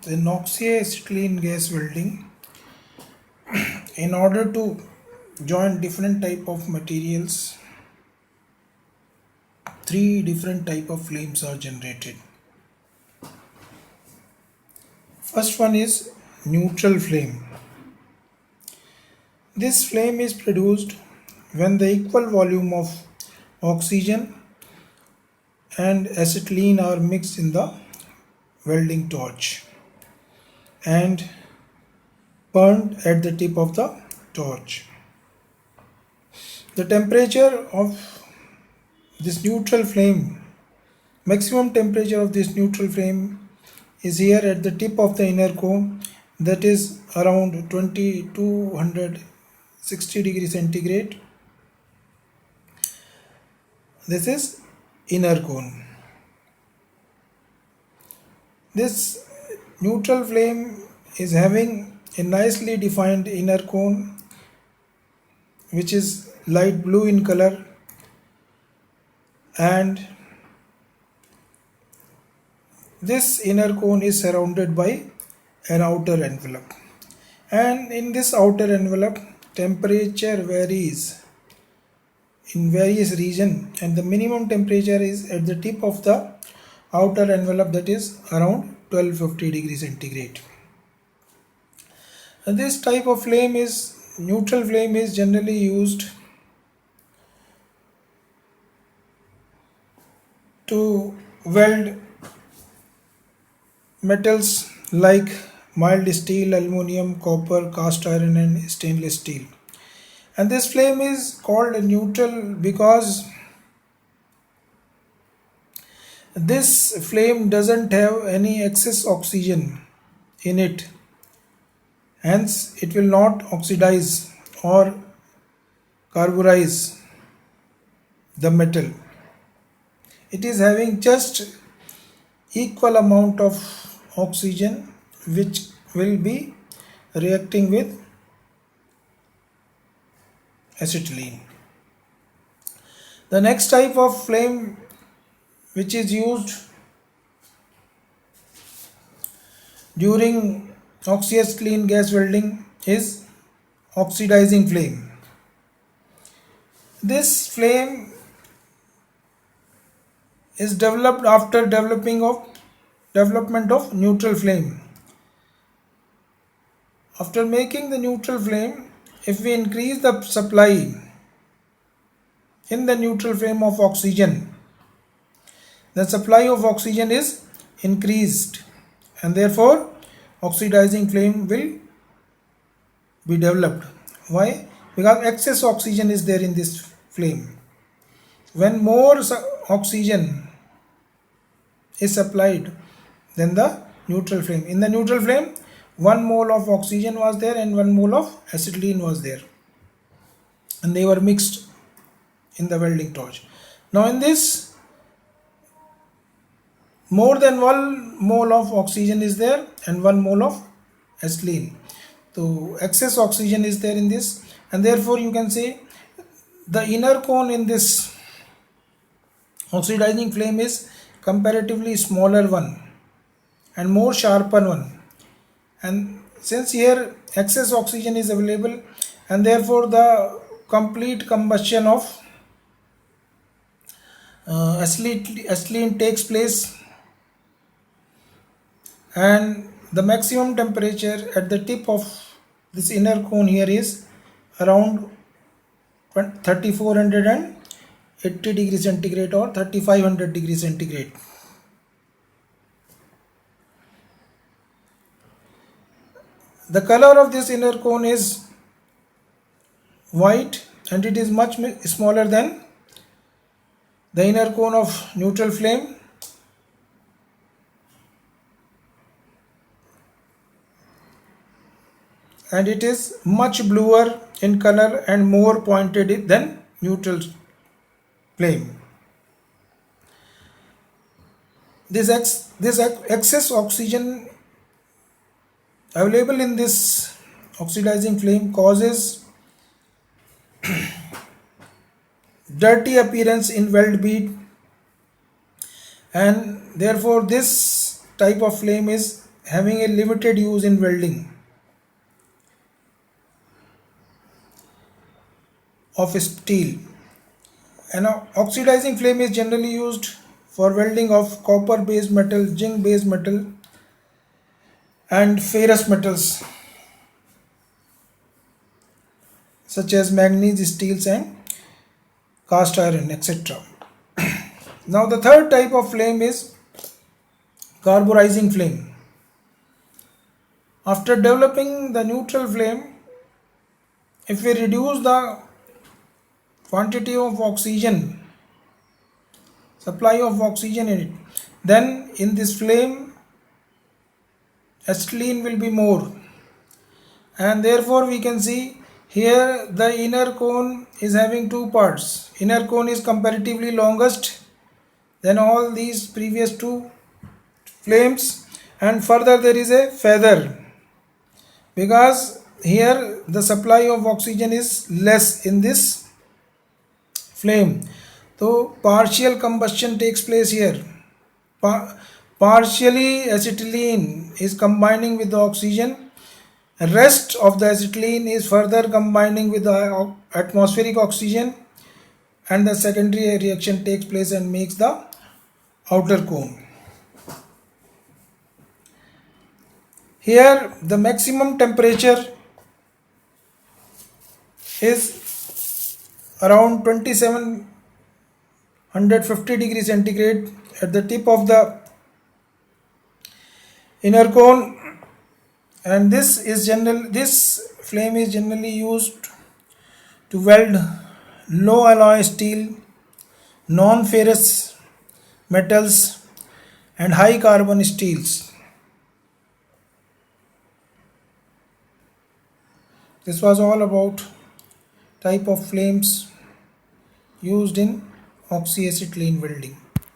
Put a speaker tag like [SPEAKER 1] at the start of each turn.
[SPEAKER 1] In oxy-acetylene gas welding, in order to join different type of materials, three different type of flames are generated. First one is neutral flame. This flame is produced when the equal volume of oxygen and acetylene are mixed in the welding torch and burned at the tip of the torch. The temperature of this neutral flame, maximum temperature of this neutral flame is here at the tip of the inner cone, that is around 2260 degrees centigrade. This is inner cone. This neutral flame is having a nicely defined inner cone which is light blue in color, and this inner cone is surrounded by an outer envelope, and in this outer envelope temperature varies in various region, and the minimum temperature is at the tip of the outer envelope, that is around 1250 degrees centigrade. And this type of flame is neutral flame is generally used to weld metals like mild steel, aluminum, copper, cast iron and stainless steel. And this flame is called neutral because this flame doesn't have any excess oxygen in it, hence it will not oxidize or carburize the metal. It is having just equal amount of oxygen which will be reacting with acetylene. The next type of flame which is used during oxy-acetylene gas welding is oxidizing flame. This flame is developed after development of neutral flame. After making the neutral flame, if we increase the supply in the neutral flame of oxygen, the supply of oxygen is increased, and therefore oxidizing flame will be developed. Why? Because excess oxygen is there in this flame. When more oxygen is supplied than the neutral flame, in the neutral flame 1 mole of oxygen was there and 1 mole of acetylene was there, and they were mixed in the welding torch. Now in this, more than 1 mole of oxygen is there and 1 mole of acetylene. So excess oxygen is there in this, and therefore you can say the inner cone in this oxidizing flame is comparatively smaller one and more sharper one. And since here excess oxygen is available, and therefore the complete combustion of acetylene takes place, and the maximum temperature at the tip of this inner cone here is around 3480 degrees centigrade or 3500 degrees centigrade. The color of this inner cone is white, and it is much smaller than the inner cone of neutral flame. And it is much bluer in color and more pointed than neutral flame. This excess oxygen available in this oxidizing flame causes dirty appearance in weld bead, and therefore this type of flame is having a limited use in welding of steel. An oxidizing flame is generally used for welding of copper based metal, zinc based metal, and ferrous metals such as manganese, steels, and cast iron, etc. Now, the third type of flame is carburizing flame. After developing the neutral flame, if we reduce the quantity of oxygen, supply of oxygen in it, then in this flame acetylene will be more, and therefore we can see here the inner cone is having two parts. Inner cone is comparatively longest than all these previous two flames, and further there is a feather, because here the supply of oxygen is less in this flame, so partial combustion takes place here. Partially acetylene is combining with the oxygen, rest of the acetylene is further combining with the atmospheric oxygen, and the secondary reaction takes place and makes the outer cone. Here the maximum temperature is around 2750 degrees centigrade at the tip of the inner cone, and this flame is generally used to weld low alloy steel, non ferrous metals, and high carbon steels. This was all about type of flames used in oxy-acetylene welding.